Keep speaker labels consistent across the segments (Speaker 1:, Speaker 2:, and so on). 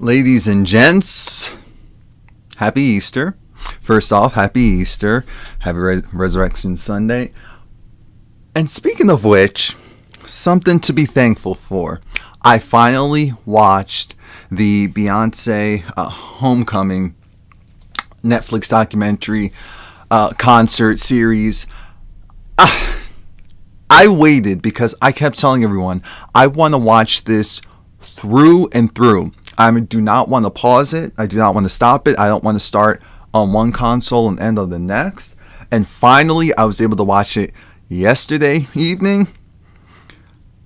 Speaker 1: Ladies and gents, happy Easter. First off, happy Easter. Happy Resurrection Sunday. And speaking of which, something to be thankful for. I finally watched the Beyoncé Homecoming Netflix documentary concert series. I waited because I kept telling everyone I want to watch this through and through. I do not want to pause it. I do not want to stop it. I don't want to start on one console and end on the next. And finally, I was able to watch it yesterday evening.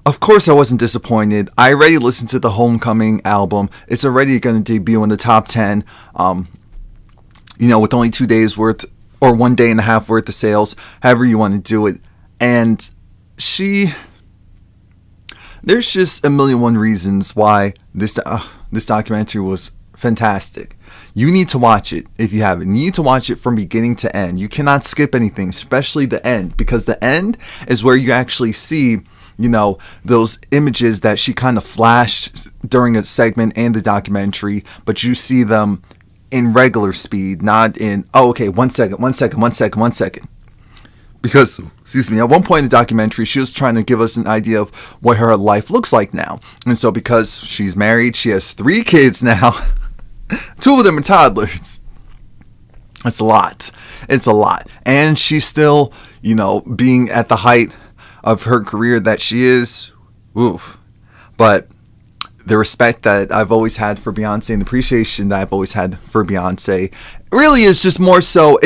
Speaker 1: Of course, I wasn't disappointed. I already listened to the Homecoming album. It's already going to debut in the top 10. With only 2 days worth or 1 day and a half worth of sales, however you want to do it. And there's just a million one reasons why this documentary was fantastic. You need to watch it if you haven't. You need to watch it from beginning to end. You cannot skip anything, especially the end, because the end is where you actually see, those images that she kind of flashed during a segment and the documentary, but you see them in regular speed, not in, 1 second. Because, at one point in the documentary, she was trying to give us an idea of what her life looks like now. And so because she's married, she has 3 kids now. 2 of them are toddlers. It's a lot. And she's still, being at the height of her career that she is. Oof. But the respect that I've always had for Beyoncé and the appreciation that I've always had for Beyoncé really is just more so...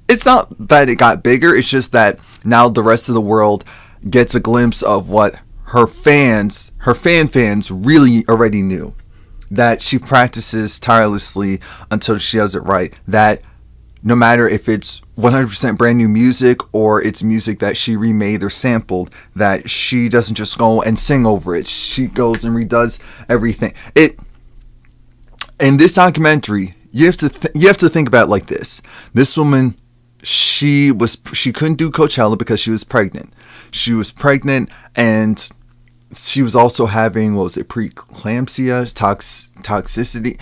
Speaker 1: It's not that it got bigger, it's just that now the rest of the world gets a glimpse of what her fans really already knew. That she practices tirelessly until she does it right. That no matter if it's 100% brand new music or it's music that she remade or sampled, that she doesn't just go and sing over it. She goes and redoes everything. In this documentary, you have to think about it like this. This woman... She couldn't do Coachella because she was pregnant. She was pregnant and she was also having, preeclampsia, toxicity.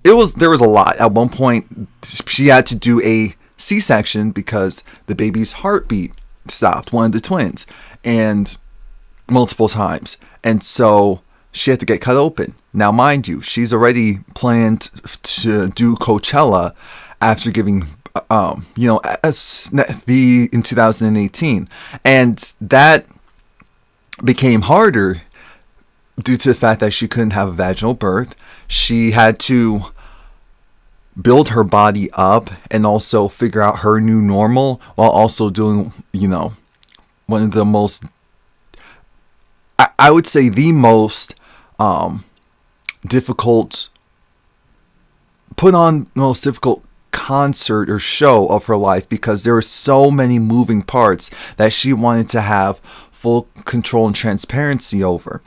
Speaker 1: There was a lot. At one point, she had to do a C-section because the baby's heartbeat stopped, one of the twins, and multiple times. And so she had to get cut open. Now, mind you, she's already planned to do Coachella after giving in 2018, and that became harder due to the fact that she couldn't have a vaginal birth. She had to build her body up and also figure out her new normal while also doing, one of the most, I would say the most difficult concert or show of her life, because there were so many moving parts that she wanted to have full control and transparency over.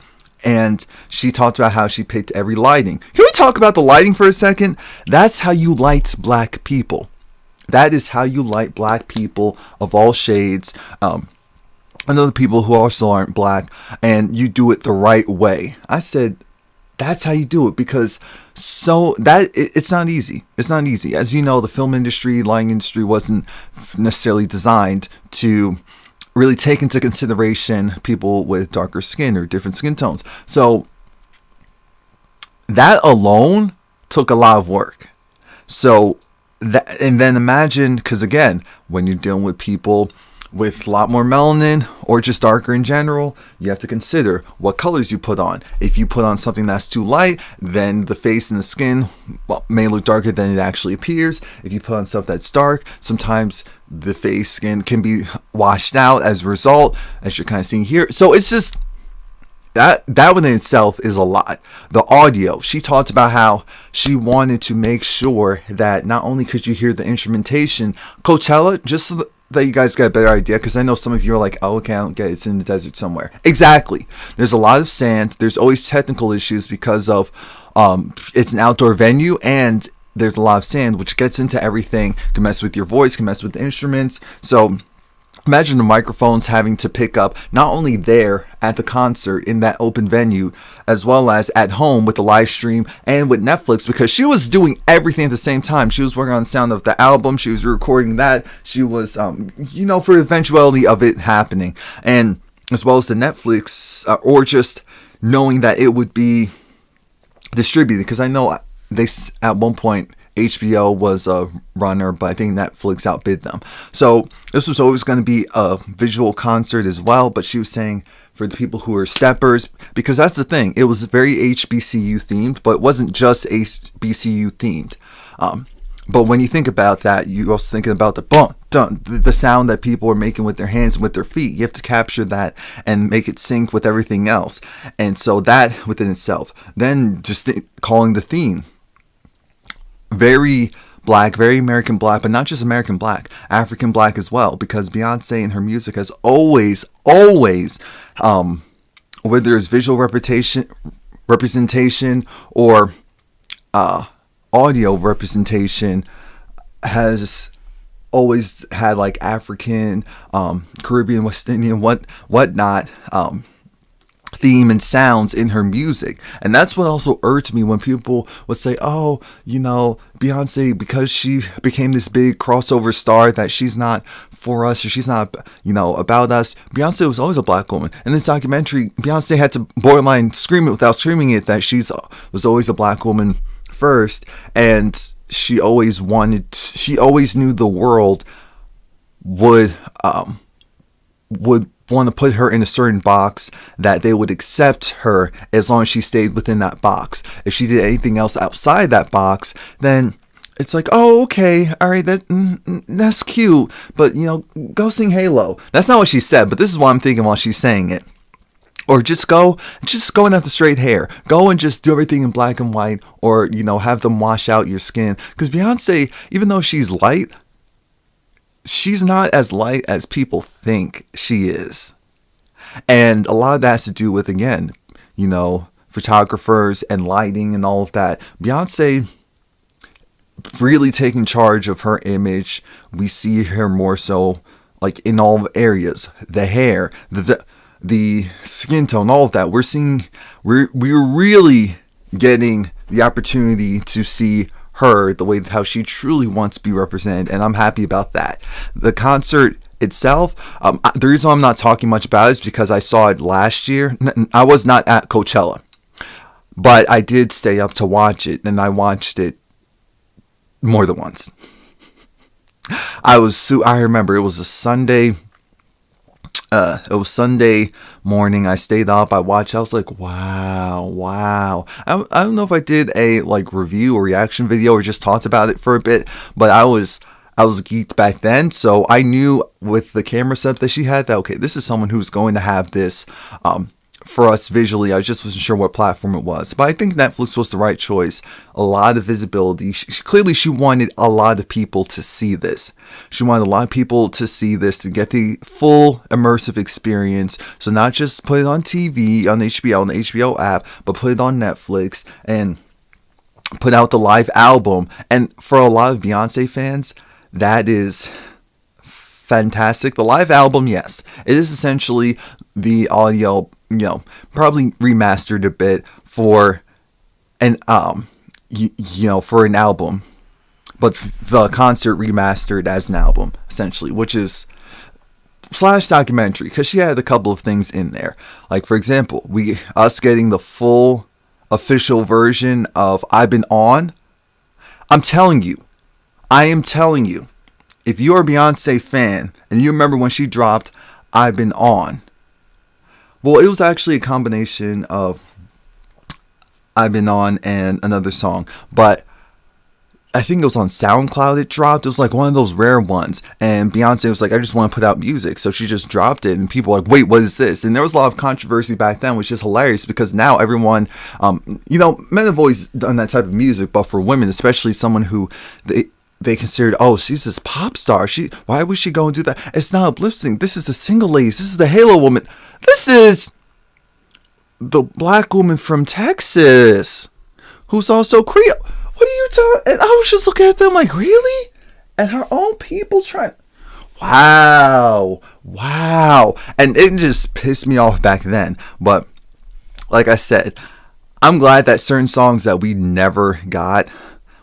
Speaker 1: And she talked about how she picked every lighting. Can we talk about the lighting for a second? That's how you light black people. That is how you light black people of all shades. And other people who also aren't black, and you do it the right way. I said, that's how you do it, because it's not easy. It's not easy. As you know, the film industry, lighting industry wasn't necessarily designed to really take into consideration people with darker skin or different skin tones. So that alone took a lot of work. So and then imagine, because again, when you're dealing with people with a lot more melanin or just darker in general, you have to consider what colors you put on. If you put on something that's too light, then the face and the skin may look darker than it actually appears. If you put on stuff that's dark, sometimes the face skin can be washed out as a result, as you're kind of seeing here. So it's just that one in itself is a lot. The audio, she talked about how she wanted to make sure that not only could you hear the instrumentation, Coachella, just so that you guys get a better idea, because I know some of you are like, oh, okay, I don't get it. It's in the desert somewhere. Exactly. There's a lot of sand. There's always technical issues because of it's an outdoor venue, and there's a lot of sand, which gets into everything. Can mess with your voice, can mess with the instruments. So imagine the microphones having to pick up not only there at the concert in that open venue, as well as at home with the live stream and with Netflix, because she was doing everything at the same time. She was working on the sound of the album, she was recording that, she was, for the eventuality of it happening, and as well as the Netflix, or just knowing that it would be distributed, because I know they at one point HBO was a runner, but I think Netflix outbid them. So this was always going to be a visual concert as well. But she was saying for the people who are steppers, because that's the thing, it was very HBCU themed, but it wasn't just HBCU themed. But when you think about that, you're also thinking about the sound that people are making with their hands and with their feet. You have to capture that and make it sync with everything else. And so that within itself, then just calling the theme very black, very American black, but not just American black, African black as well, because Beyoncé in her music has always, whether it's visual representation or audio representation, has always had like African, Caribbean, West Indian, whatnot, theme and sounds in her music. And that's what also irked me when people would say, oh, Beyonce, because she became this big crossover star, that she's not for us, or she's not, about us. Beyonce was always a black woman. In this documentary, Beyonce had to borderline scream it without screaming it, that was always a black woman first, and she always knew the world would want to put her in a certain box, that they would accept her as long as she stayed within that box. If she did anything else outside that box, then it's like, oh, okay, all right, that's cute, but go sing Halo. That's not what she said, but this is what I'm thinking while she's saying it. Or just go and have the straight hair. Go and just do everything in black and white, or have them wash out your skin. Because Beyonce, even though she's light, she's not as light as people think she is. And a lot of that has to do with, again, photographers and lighting and all of that. Beyonce really taking charge of her image. We see her more so like in all areas. The hair, the skin tone, all of that. We're really getting the opportunity to see her the way how she truly wants to be represented, and I'm happy about that. The concert itself, the reason I'm not talking much about it is because I saw it last year. I was not at Coachella, but I did stay up to watch it, and I watched it more than once. I remember it was a Sunday. It was Sunday morning. I stayed up. I watched. I was like, wow. I don't know if I did a review or reaction video or just talked about it for a bit, but I was geeked back then, so I knew with the camera setup that she had that, okay, this is someone who's going to have this for us visually. I just wasn't sure what platform it was, but I think Netflix was the right choice. A lot of visibility. Clearly she wanted a lot of people to see this. She wanted a lot of people to see this, to get the full immersive experience. So not just put it on TV, on HBO, on the HBO app, but put it on Netflix and put out the live album. And for a lot of Beyonce fans, that is fantastic. The live album, yes, it is essentially the audio, probably remastered a bit for an for an album, but the concert remastered as an album essentially, which is / documentary, because she had a couple of things in there, like for example, us getting the full official version of I've Been On. I am telling you, if you're a Beyonce fan and you remember when she dropped I've Been On, well, it was actually a combination of I've Been On and another song, but I think it was on SoundCloud it dropped. It was like one of those rare ones, and Beyonce was like, I just want to put out music, so she just dropped it, and people were like, wait, what is this? And there was a lot of controversy back then, which is hilarious, because now everyone, men have always done that type of music, but for women, especially someone who they considered, oh, she's this pop star. Why would she go and do that? It's not uplifting. This is the single ladies. This is the Halo woman. This is the black woman from Texas who's also Creole. What are you talking? And I was just looking at them like, really? And her own people trying. Wow. And it just pissed me off back then. But like I said, I'm glad that certain songs that we never got,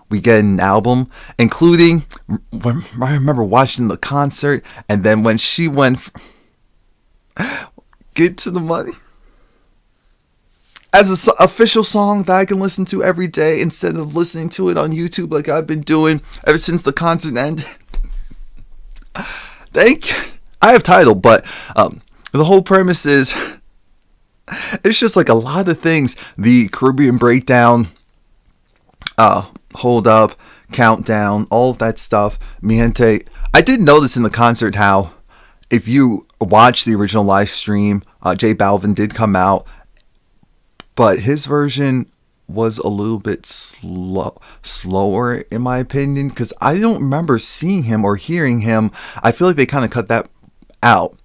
Speaker 1: we get an album, including when I remember watching the concert, and then when she went Get to the Money as an official song that I can listen to every day instead of listening to it on YouTube like I've been doing ever since the concert ended. Thank you. I have Tidal, but the whole premise is it's just like a lot of things. The Caribbean Breakdown, Hold Up, Countdown, all of that stuff. Miente. I did notice in the concert how if you watch the original live stream, J Balvin did come out, but his version was a little bit slower in my opinion, because I don't remember seeing him or hearing him. I feel like they kind of cut that out.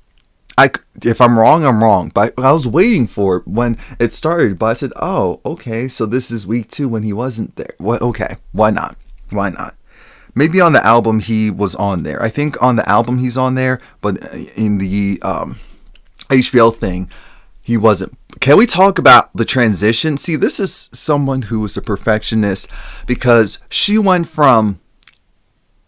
Speaker 1: If I'm wrong, I'm wrong. But I was waiting for it when it started. But I said, oh, okay, so this is week 2 when he wasn't there. Okay, why not? Why not? Maybe on the album he was on there. I think on the album he's on there, but in the HBO thing, he wasn't. Can we talk about the transition? See, this is someone who is a perfectionist, because she went from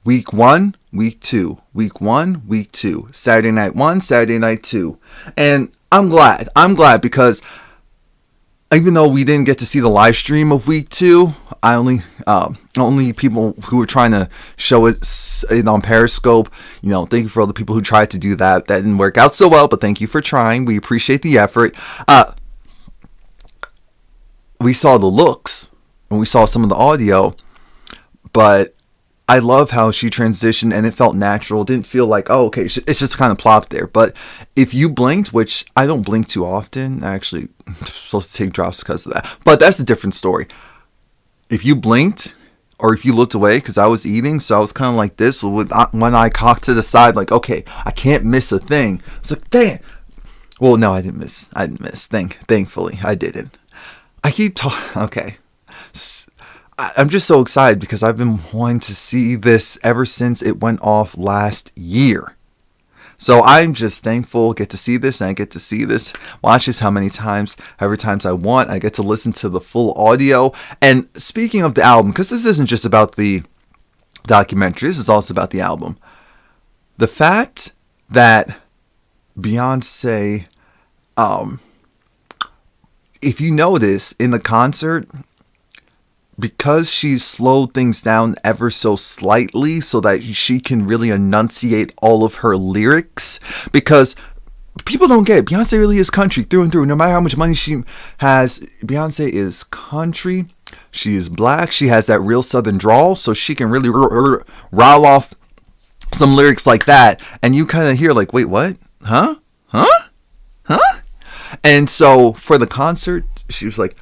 Speaker 1: week 1, week 2, week 1, week 2, Saturday night 1, Saturday night 2. And I'm glad because even though we didn't get to see the live stream of week 2, I only people who were trying to show it on Periscope, thank you for all the people who tried to do that. That didn't work out so well, but thank you for trying. We appreciate the effort. We saw the looks and we saw some of the audio, but I love how she transitioned and it felt natural. It didn't feel like, oh, okay, it's just kind of plopped there. But if you blinked, which I don't blink too often, I actually am supposed to take drops because of that. But that's a different story. If you blinked or if you looked away, because I was eating, so I was kind of like this with one eye cocked to the side, like, okay, I can't miss a thing. I was like, dang. Well, no, I didn't miss. Thankfully, I didn't. I keep talking. Okay. I'm just so excited because I've been wanting to see this ever since it went off last year. So I'm just thankful, get to see this, and I get to see this, watch this how many times, however times I want. I get to listen to the full audio. And speaking of the album, because this isn't just about the documentary, this is also about the album. The fact that Beyoncé, if you notice in the concert, because she's slowed things down ever so slightly so that she can really enunciate all of her lyrics, because people don't get it. Beyonce really is country through and through. No matter how much money she has, Beyonce is country. She is black. She has that real southern drawl, so she can really rile off some lyrics like that. And you kind of hear like, wait, what? Huh? And so for the concert, she was like,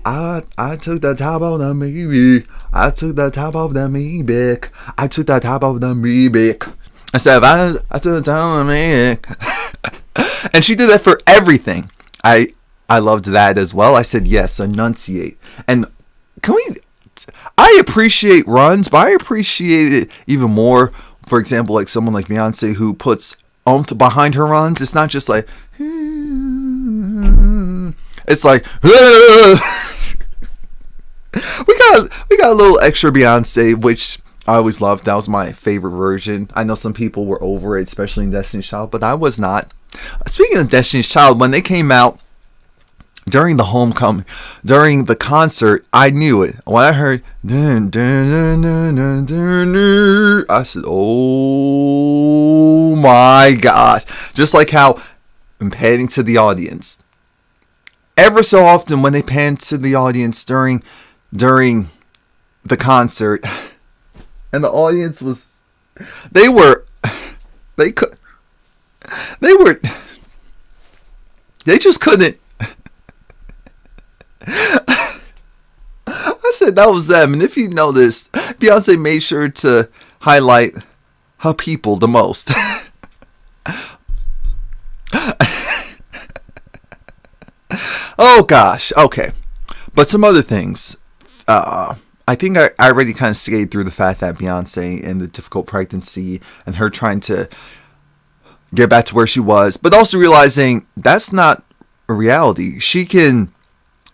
Speaker 1: I took the top off the Maybach. I took the top off the Maybach. I took the top off the Maybach. I said, I took the top off the Maybach. And she did that for everything. I loved that as well. I said, yes, enunciate. And I appreciate runs, but I appreciate it even more. For example, like someone like Beyonce who puts oomph behind her runs. It's not just like, it's like, we got a little extra Beyonce, which I always loved. That was my favorite version. I know some people were over it, especially in Destiny's Child, but I was not. Speaking of Destiny's Child, when they came out during the homecoming, during the concert, I knew it. When I heard, I said, oh my gosh. Just like how I'm panning to the audience. Ever so often when they pan to the audience during the concert, and the audience was, they just couldn't. I said that was them. And if you noticed, Beyonce made sure to highlight her people the most. Oh gosh, okay. But some other things. I think I already kind of skated through the fact that Beyonce and the difficult pregnancy and her trying to get back to where she was, but also realizing that's not a reality. She can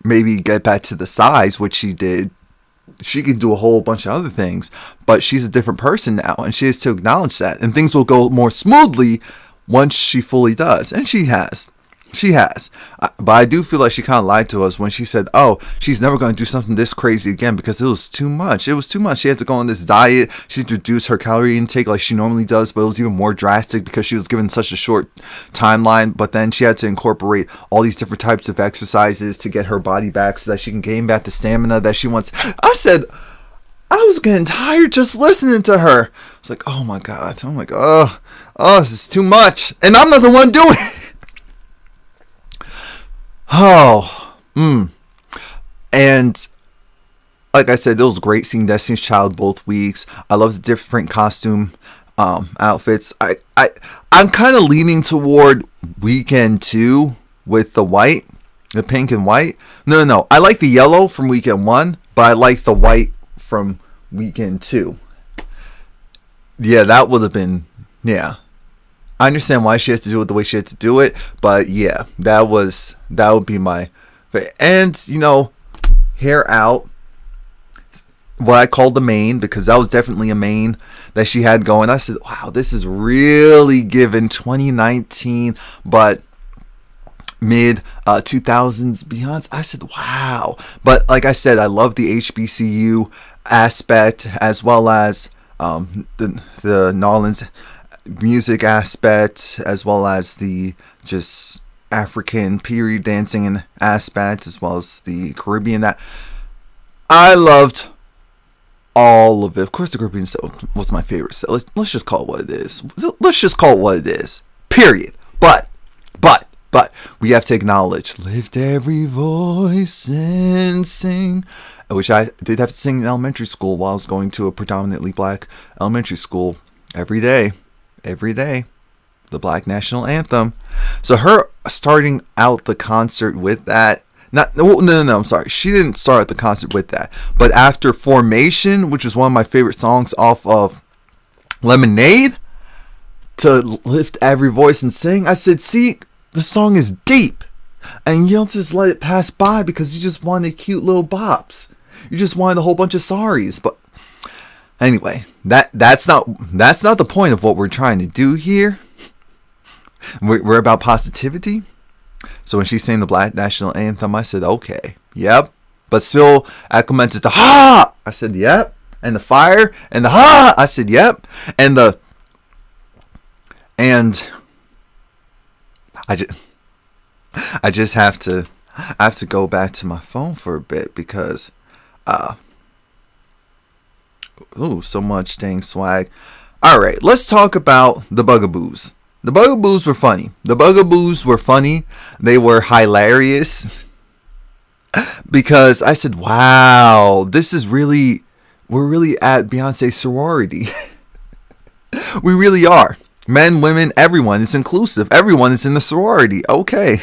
Speaker 1: maybe get back to the size, which she did. She can do a whole bunch of other things, but she's a different person now, and she has to acknowledge that. And things will go more smoothly once she fully does. And she has. She has. But I do feel like she kind of lied to us when she said, oh, she's never going to do something this crazy again because it was too much. It was too much. She had to go on this diet. She had to reduce her calorie intake like she normally does, but it was even more drastic because she was given such a short timeline. But then she had to incorporate all these different types of exercises to get her body back so that she can gain back the stamina that she wants. I said, I was getting tired just listening to her. It's like, oh my God. I'm like, oh, this is too much. And I'm not the one doing it. And like I said, it was great seeing Destiny's Child both weeks. I love the different costume outfits. I'm kind of leaning toward Weekend 2 with the white, the pink and white. No. I like the yellow from Weekend 1, but I like the white from Weekend 2. Yeah, that would have been, yeah. I understand why she has to do it the way she had to do it, but yeah, that would be my favorite. And, hair out, what I called the mane, because that was definitely a mane that she had going. I said, wow, this is really given 2019, but mid 2000s Beyonce. I said, wow. But like I said, I love the HBCU aspect as well as the Nolans music aspect, as well as the just African period dancing aspect, as well as the Caribbean. That I loved all of it. Of course, the Caribbean was my favorite. So let's just call it what it is. Let's just call it what it is. Period. But we have to acknowledge, lift every voice and sing, which I did have to sing in elementary school while I was going to a predominantly black elementary school every day, the Black National Anthem. So her starting out the concert with that, no, I'm sorry, she didn't start the concert with that, but after Formation, which is one of my favorite songs off of Lemonade, to lift every voice and sing, I said, see, the song is deep, and you don't just let it pass by because you just wanted cute little bops. You just wanted a whole bunch of sorries. But anyway, that's not the point of what we're trying to do here. We're about positivity. So when she sang the Black National Anthem, I said, okay, yep. But still acclimated to ha! I said, yep. And the fire and the ha! I said, yep. And I just have to go back to my phone for a bit because so much dang swag. Alright, let's talk about the Bugaboos. The Bugaboos were funny. They were hilarious. Because I said, wow, we're really at Beyonce's sorority. We really are. Men, women, everyone. It's inclusive. Everyone is in the sorority. Okay.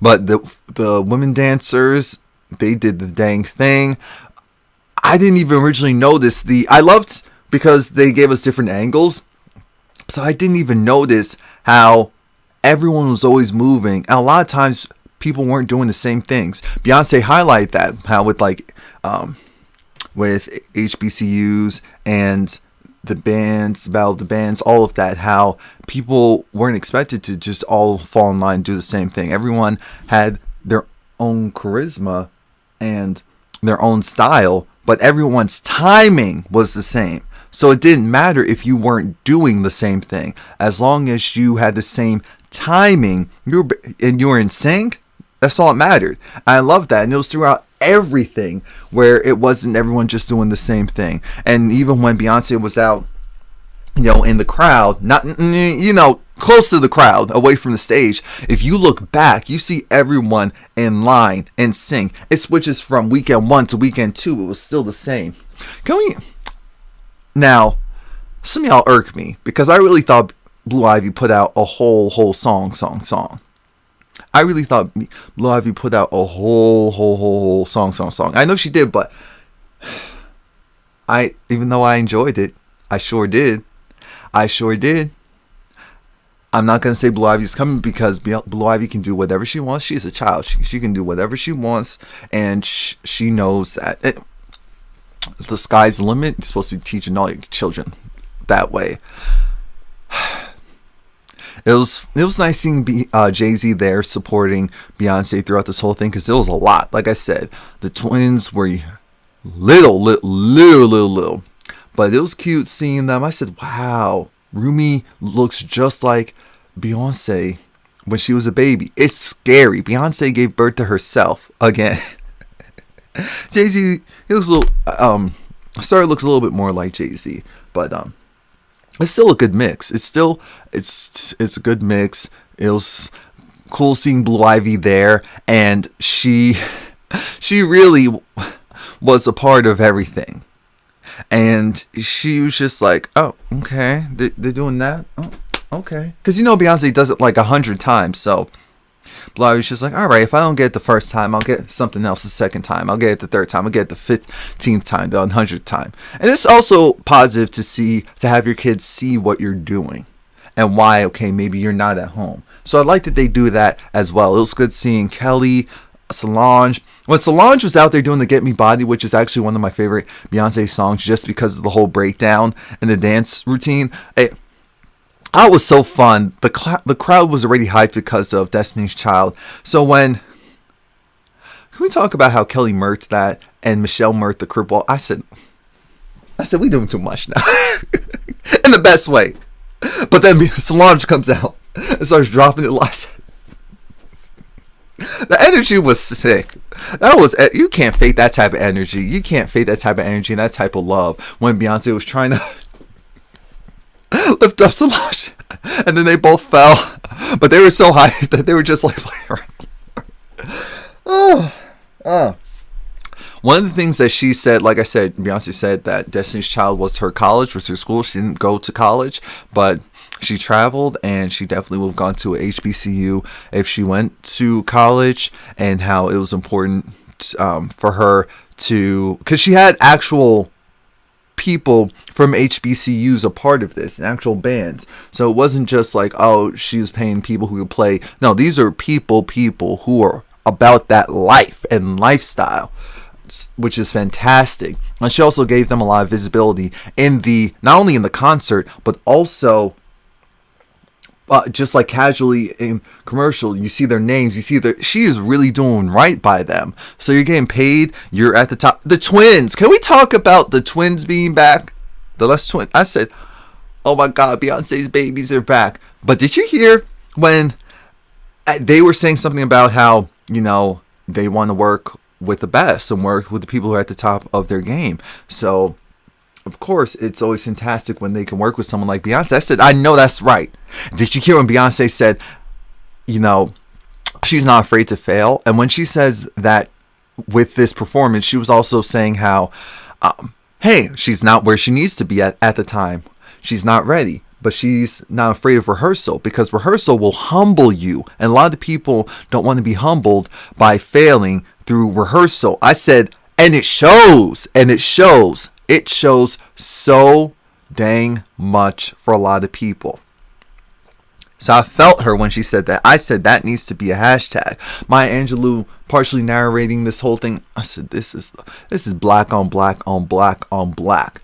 Speaker 1: But the women dancers, they did the dang thing. I didn't even originally notice I loved because they gave us different angles. So I didn't even notice how everyone was always moving. And a lot of times people weren't doing the same things. Beyonce highlighted that, how with HBCUs and the bands, the Battle of the Bands, all of that, how people weren't expected to just all fall in line and do the same thing. Everyone had their own charisma and their own style, but everyone's timing was the same. So it didn't matter if you weren't doing the same thing. As long as you had the same timing and you were in sync, that's all that mattered. I love that. And it was throughout everything where it wasn't everyone just doing the same thing. And even when Beyonce was out, in the crowd, not, close to the crowd, away from the stage, if you look back, you see everyone in line and sing. It switches from weekend 1 to weekend 2. It was still the same. Now, some of y'all irk me because I really thought Blue Ivy put out a whole song. I really thought Blue Ivy put out a whole song. I know she did, but even though I enjoyed it, I sure did. I'm not going to say Blue Ivy's coming because Blue Ivy can do whatever she wants. She's a child. She can do whatever she wants, and she knows that. The sky's the limit. You're supposed to be teaching all your children that way. It was nice seeing Jay-Z there supporting Beyonce throughout this whole thing, because it was a lot. Like I said, the twins were little. But it was cute seeing them. I said, wow, Romie looks just like Beyonce when she was a baby. It's scary. Beyonce gave birth to herself again. Jay-Z, he looks a little, Sorry, looks a little bit more like Jay-Z, but it's still a good mix. It's a good mix. It was cool seeing Blue Ivy there, and she really was a part of everything. And she was just like, oh, okay, they're doing that. Oh, okay, because Beyonce does it like 100 times, so Blue Ivy's just like, all right, if I don't get it the first time, I'll get something else the second time. I'll get it the third time. I'll get it the 15th time, the 100th time. And it's also positive to have your kids see what you're doing and why, okay, maybe you're not at home. So I like that they do that as well. It was good seeing Kelly, Solange. When Solange was out there doing the Get Me Body, which is actually one of my favorite Beyonce songs just because of the whole breakdown and the dance routine, that was so fun. The crowd was already hyped because of Destiny's Child. So can we talk about how Kelly murked that and Michelle murked the cripple? I said we doing too much now. In the best way. But then Solange comes out and starts dropping it live. The energy was sick. You can't fake that type of energy. You can't fake that type of energy and that type of love when Beyonce was trying to lift up Solange, and then they both fell, but they were so hyped that they were just like playing around. One of the things that she said, like I said, Beyonce said that Destiny's Child was her college, was her school. She didn't go to college, but she traveled, and she definitely would have gone to a HBCU if she went to college, and how it was important for her to, because she had actual people from HBCUs a part of this, and actual bands. So it wasn't just like, oh, she was paying people who could play. No, these are people who are about that life and lifestyle, which is fantastic. And she also gave them a lot of visibility in not only in the concert, but also just like casually in commercial, you see their names, she is really doing right by them. So you're getting paid, you're at the top. The twins, can we talk about the twins being back? The last twin, I said, oh my God, Beyonce's babies are back. But did you hear when they were saying something about how, they want to work with the best and work with the people who are at the top of their game. So of course, it's always fantastic when they can work with someone like Beyonce. I said, I know that's right. Did you hear when Beyonce said, she's not afraid to fail? And when she says that with this performance, she was also saying how, hey, she's not where she needs to be at the time. She's not ready. But she's not afraid of rehearsal, because rehearsal will humble you. And a lot of the people don't want to be humbled by failing through rehearsal. I said, and it shows. It shows so dang much for a lot of people. So I felt her when she said that. I said that needs to be a hashtag. Maya Angelou partially narrating this whole thing. I said this is black on black on black on black.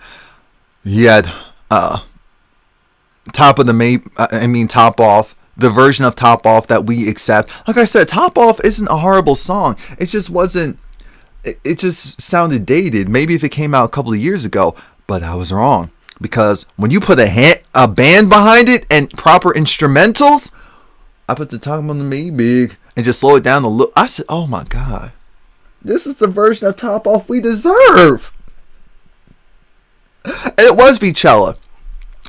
Speaker 1: He had Top Off, the version of Top Off that we accept. Like I said, Top Off isn't a horrible song. It just wasn't. It just sounded dated. Maybe if it came out a couple of years ago, but I was wrong, because when you put a band behind it and proper instrumentals, I put the Talk About Me Big and just slow it down a little. I said, oh my God, this is the version of Top Off we deserve. And it was Coachella.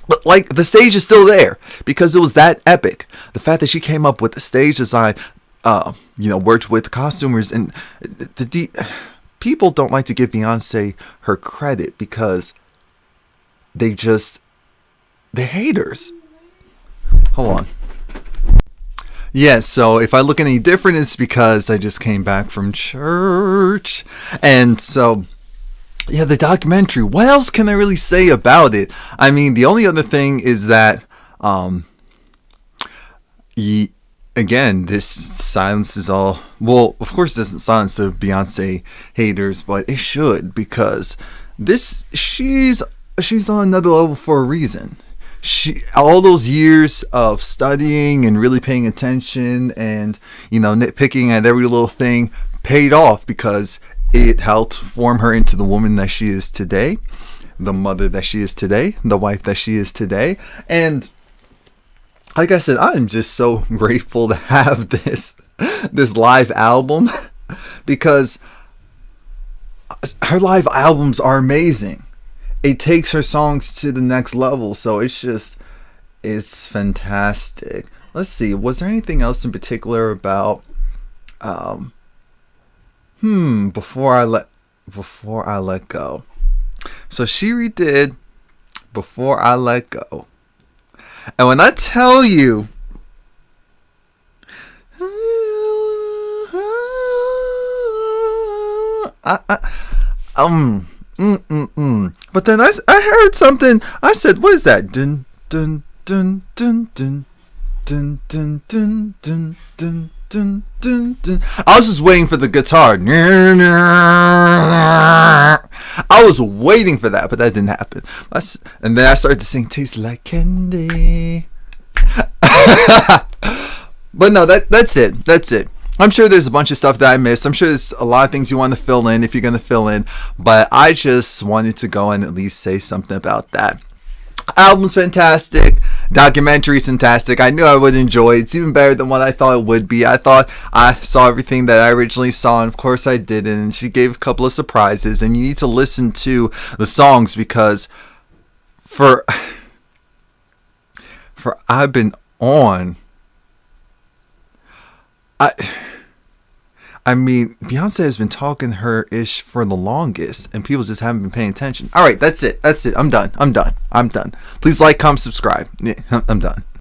Speaker 1: But like, the stage is still there because it was that epic. The fact that she came up with the stage design, worked with costumers, and people don't like to give Beyonce her credit because they're haters. Hold on. Yeah, so if I look any different, it's because I just came back from church. And so, yeah, the documentary, what else can I really say about it? I mean, the only other thing is that, again, this silences all, well, of course it doesn't silence the Beyonce haters, but it should, because she's on another level for a reason. All those years of studying and really paying attention and, nitpicking at every little thing paid off, because it helped form her into the woman that she is today, the mother that she is today, the wife that she is today. And like I said, I'm just so grateful to have this live album, because her live albums are amazing. It takes her songs to the next level, so it's fantastic. Let's see, was there anything else in particular about before I let go? So she redid Before I Let Go. And when I tell you, but then I heard something. I said, "What is that?" Dun dun dun dun dun dun dun dun dun dun dun dun dun. I was just waiting for the guitar. I was waiting for that, but that didn't happen. And then I started to sing "Tastes Like Candy." But no, that's it. That's it. I'm sure there's a bunch of stuff that I missed. I'm sure there's a lot of things you want to fill in if you're going to fill in. But I just wanted to go and at least say something about that. Album's fantastic. Documentary's fantastic. I knew I would enjoy it. It's even better than what I thought it would be. I thought I saw everything that I originally saw, and of course I didn't. And she gave a couple of surprises. And you need to listen to the songs, because for I've been on... I mean, Beyonce has been talking her ish for the longest, and people just haven't been paying attention. All right, that's it. I'm done. Please like, comment, subscribe. Yeah, I'm done.